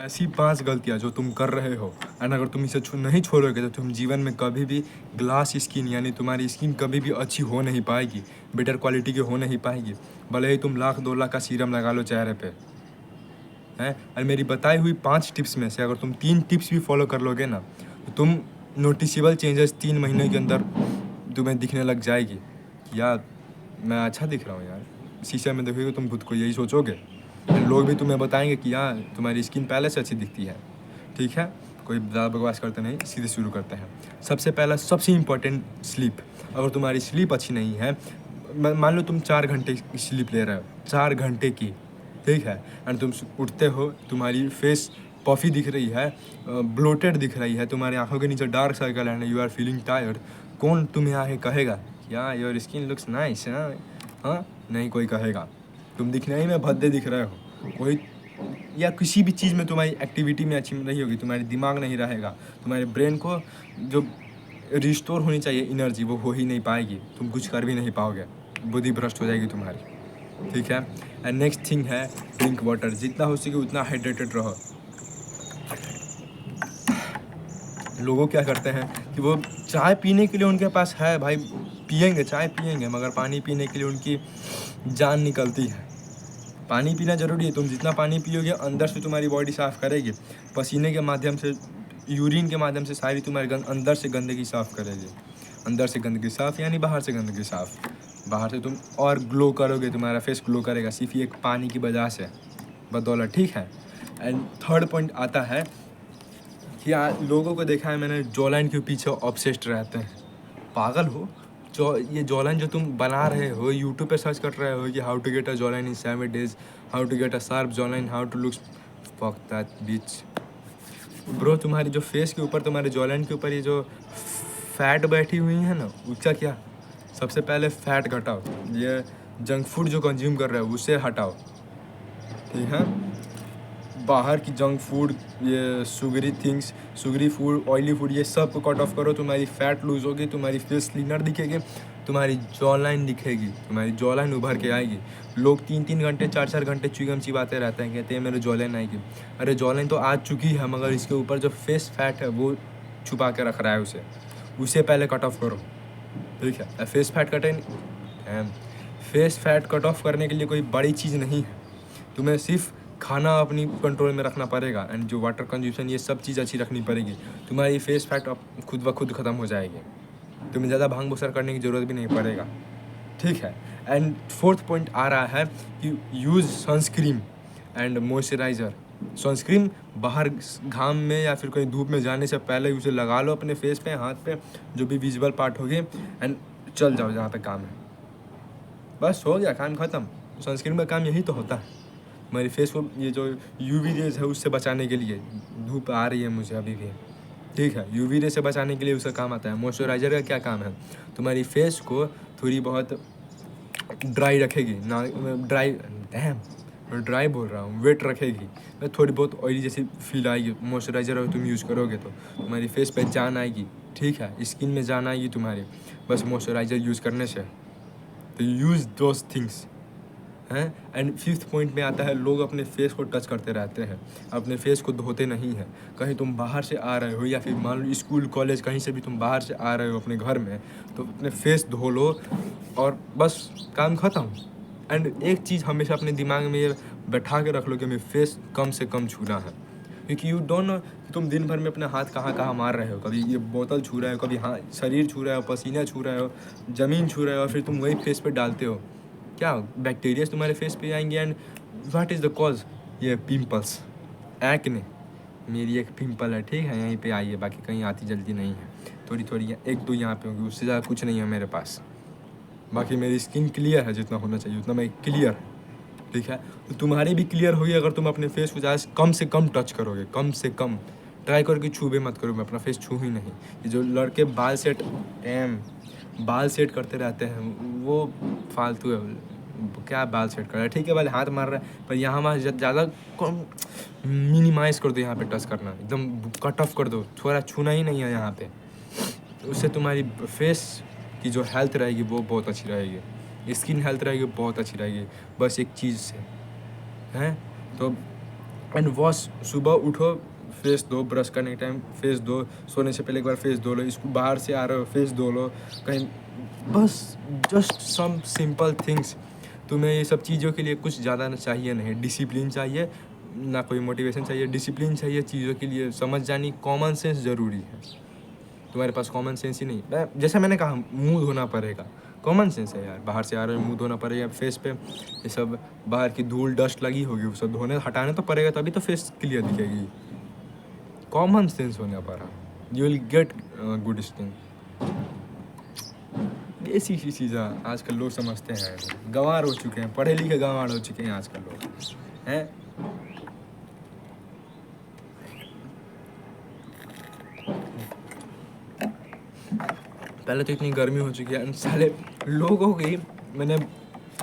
ऐसी 5 गलतियाँ जो तुम कर रहे हो एंड अगर तुम इसे नहीं छोड़ोगे तो तुम जीवन में कभी भी ग्लास स्किन यानी तुम्हारी स्किन कभी भी अच्छी हो नहीं पाएगी, बेटर क्वालिटी की हो नहीं पाएगी, भले ही तुम लाख 2 लाख का सीरम लगा लो चेहरे पे हैं। और मेरी बताई हुई 5 टिप्स में से अगर तुम 3 टिप्स भी फॉलो कर लोगे ना तो तुम नोटिसेबल चेंजेस 3 महीने के अंदर तुम्हें दिखने लग जाएगी। यार मैं अच्छा दिख रहा हूँ यार, शीशे में देखोगे तुम खुद को यही सोचोगे। लोग भी तुम्हें बताएंगे कि यार तुम्हारी स्किन पहले से अच्छी दिखती है। ठीक है, कोई ज़्यादा बकवास करते नहीं, सीधे शुरू करते हैं। सबसे पहला सबसे इम्पोर्टेंट स्लीप। अगर तुम्हारी स्लीप अच्छी नहीं है, मान लो तुम 4 घंटे की स्लीप ले रहे हो, 4 घंटे की, ठीक है, एंड तुम उठते हो तुम्हारी फेस पफी दिख रही है, ब्लोटेड दिख रही है, तुम्हारी आंखों के नीचे डार्क सर्कल है, यू आर फीलिंग टायर्ड, कौन तुम्हें आके कहेगा या योर स्किन लुक्स नाइस? हाँ, नहीं कोई कहेगा। तुम दिखने ही में भद्दे दिख रहे हो, कोई या किसी भी चीज़ में तुम्हारी एक्टिविटी में अच्छी नहीं होगी, तुम्हारी दिमाग नहीं रहेगा, तुम्हारे ब्रेन को जो रिस्टोर होनी चाहिए एनर्जी वो हो ही नहीं पाएगी, तुम कुछ कर भी नहीं पाओगे, बुद्धि भ्रष्ट हो जाएगी तुम्हारी। ठीक है, एंड नेक्स्ट थिंग है ड्रिंक वाटर। जितना हो सके उतना हाइड्रेटेड रहो। लोगों क्या करते हैं कि वो चाय पीने के लिए उनके पास है भाई, पियेंगे चाय पियेंगे, मगर पानी पीने के लिए उनकी जान निकलती है। पानी पीना ज़रूरी है, तुम जितना पानी पियोगे अंदर से तुम्हारी बॉडी साफ़ करेगी, पसीने के माध्यम से, यूरिन के माध्यम से सारी तुम्हारी अंदर से गंदगी साफ़ करेगी। अंदर से गंदगी साफ़ यानी बाहर से गंदगी साफ़। बाहर से तुम और ग्लो करोगे, तुम्हारा फेस ग्लो करेगा सिर्फ एक पानी की वजह से, बदौलत। ठीक है, एंड थर्ड पॉइंट आता है कि लोगों को देखा है मैंने, जॉलाइन के पीछे ऑब्सेस्ड रहते हैं। पागल हो, ये जॉलाइन जो तुम बना रहे हो, यूट्यूब पे सर्च कर रहे हो कि how to get a jawline in 7 days, how to get a sharp jawline, how to looks, fuck that bitch bro. तुम्हारी जो फेस के ऊपर, तुम्हारे जॉलाइन के ऊपर ये जो फैट बैठी हुई है ना, उसका क्या, सबसे पहले फैट घटाओ। ये जंक फूड जो कंज्यूम कर रहे हो उसे हटाओ। ठीक है, बाहर की जंक फूड, ये sugary things, sugary food, oily food, ये सब को कट ऑफ करो। तुम्हारी फैट लूज होगी, तुम्हारी फेस क्लीनर दिखेगी, तुम्हारी जॉ लाइन दिखेगी, तुम्हारी जॉ लाइन उभर के आएगी। लोग 3-3 घंटे 4-4 घंटे च्युइंगम चिबाते रहते हैं, कहते हैं मेरे जॉ लाइन आएगी। अरे जॉ लाइन तो आ चुकी है, मगर इसके ऊपर जो फेस फैट है वो छुपा के रख रहा है, उसे पहले कट ऑफ करो। ठीक है, face fat face fat cut off करने के लिए कोई बड़ी चीज़ नहीं है, तुम्हें सिर्फ खाना अपनी कंट्रोल में रखना पड़ेगा एंड जो वाटर कंज्यूशन, ये सब चीज़ अच्छी रखनी पड़ेगी। तुम्हारी फेस फैट अब खुद ब खुद ख़त्म हो जाएगी, तुम्हें ज़्यादा भांग भूसर करने की ज़रूरत भी नहीं पड़ेगा। ठीक है, एंड फोर्थ पॉइंट आ रहा है कि use sunscreen and moisturiser. Sunscreen बाहर घाम में या फिर कहीं धूप में जाने से पहले उसे लगा लो अपने फेस पे, हाथ पे, जो भी विजिबल पार्ट होगी, एंड चल जाओ जहाँ पे काम है, बस हो गया, काम ख़त्म। सनस्क्रीन का काम यही तो होता है, मेरे फेस को ये जो यूवी रेज है उससे बचाने के लिए। धूप आ रही है मुझे अभी भी, ठीक है, यूवी रे से बचाने के लिए उसका काम आता है। मॉइस्चराइज़र का क्या काम है, तुम्हारी फेस को थोड़ी बहुत ड्राई रखेगी ना, ड्राई बोल रहा हूँ, वेट रखेगी, थोड़ी बहुत ऑयली जैसी फील आएगी। मॉइस्चराइज़र अगर तुम यूज़ करोगे तो तुम्हारी फेस पे जान आएगी। ठीक है, स्किन में जान आएगी तुम्हारी, बस मॉइस्चराइज़र यूज़ करने से। तो यूज़ दोज थिंग्स हैं। एंड फिफ्थ पॉइंट में आता है, लोग अपने फेस को टच करते रहते हैं, अपने फेस को धोते नहीं हैं। कहीं तुम बाहर से आ रहे हो या फिर मान लो स्कूल कॉलेज कहीं से भी तुम बाहर से आ रहे हो अपने घर में, तो अपने फेस धो लो और बस काम ख़त्म। एंड एक चीज़ हमेशा अपने दिमाग में ये बैठा के रख लो कि हमें फेस कम से कम छूना है, क्योंकि यू डोंट नो कि तुम दिन भर में अपने हाथ कहाँ कहाँ मार रहे हो। कभी ये बोतल छू रहे हो, कभी हाथ शरीर छू रहे हो, पसीना छू रहे हो, ज़मीन छू रहे हो, और फिर तुम वही फेस पे डालते हो। क्या बैक्टीरिया तुम्हारे फेस पे आएंगे and what is the cause, ये पिंपल्स, एक्ने। मेरी एक पिंपल है, ठीक है, यहीं पे आई है, बाकी कहीं आती जल्दी नहीं है, थोड़ी थोड़ी एक दो यहाँ पे होगी, उससे ज़्यादा कुछ नहीं है मेरे पास। बाकी मेरी स्किन क्लियर है, जितना होना चाहिए उतना मैं क्लियर। ठीक है, तो तुम्हारी भी क्लियर होगी अगर तुम अपने फेस को ज़्यादा कम से कम टच करोगे, कम से कम ट्राई करके छूबे मत करो। मैं अपना फेस छू ही नहीं। ये जो लड़के बाल सेट करते रहते हैं वो फालतू है, क्या बाल सेट कर रहा है, ठीक है, वाले हाथ मार रहा है, पर यहाँ वहाँ ज़्यादा कम मिनिमाइज़ कर दो, यहाँ पे टच करना एकदम कट ऑफ कर दो, थोड़ा छूना ही नहीं है यहाँ पे। उससे तुम्हारी फेस की जो हेल्थ रहेगी वो बहुत अच्छी रहेगी, स्किन हेल्थ रहेगी बहुत अच्छी रहेगी, बस एक चीज़ से हैं। तो एंड वॉश, सुबह उठो, फेस धो, ब्रश करने के टाइम फेस धो, सोने से पहले एक बार फेस धो लो, इसको बाहर से आ रहे हो फेस धो लो कहीं, बस जस्ट सम सिंपल थिंग्स। तुम्हें ये सब चीज़ों के लिए कुछ ज़्यादा ना चाहिए नहीं, डिसिप्लिन चाहिए, ना कोई मोटिवेशन चाहिए, डिसिप्लिन चाहिए चीज़ों के लिए, समझ जानी, कॉमन सेंस ज़रूरी है। तुम्हारे पास कॉमन सेंस ही नहीं, जैसा मैंने कहा मुंह धोना पड़ेगा, कॉमन सेंस है यार, बाहर से आ रहे हो मुंह धोना पड़ेगा, फेस पे ये सब बाहर की धूल डस्ट लगी होगी, वो सब धोने हटाने तो पड़ेगा, तभी तो फेस क्लियर दिखेगी। कॉमन सेंस होना पड़ा, you will get good sting. ऐसी सी चीज़ें आजकल लोग समझते हैं, गंवार हो चुके हैं, पढ़े लिखे गंवार हो चुके हैं आजकल लोग हैं। पहले तो इतनी गर्मी हो चुकी है, साले लोगों की, मैंने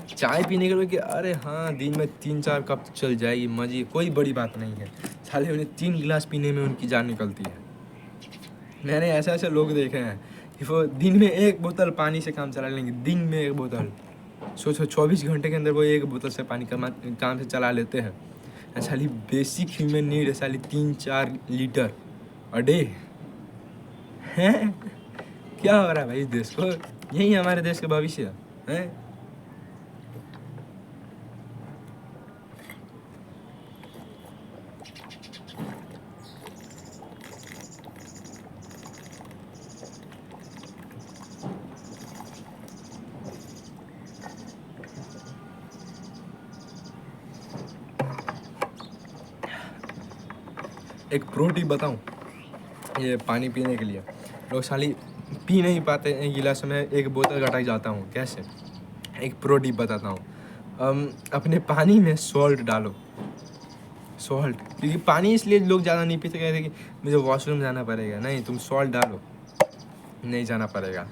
चाय पीने के लिए कि अरे हाँ दिन में 3-4 कप चल जाएगी, मज़े, कोई बड़ी बात नहीं है, साले उन्हें 3 गिलास पीने में उनकी जान निकलती है। मैंने ऐसे ऐसे लोग देखे हैं कि वो दिन में 1 बोतल पानी से काम चला लेंगे, दिन में 1 बोतल, सोचो 24 घंटे के अंदर वो 1 बोतल से पानी काम से चला लेते हैं। साली बेसिक ह्यूमन नीड है साली 3-4 लीटर अ डे हैं। क्या हो रहा है भाई इस देश को, यही हमारे देश का भविष्य है। एक प्रो टिप बताऊं, ये पानी पीने के लिए लोग साली पी नहीं पाते, एक गिलास में 1 बोतल घटाई जाता हूँ कैसे। एक प्रो टिप बताता हूँ, अपने पानी में सॉल्ट डालो, सॉल्ट, क्योंकि पानी इसलिए लोग ज़्यादा नहीं पीते, कहते कि मुझे वॉशरूम जाना पड़ेगा, नहीं, तुम सॉल्ट डालो, नहीं जाना पड़ेगा।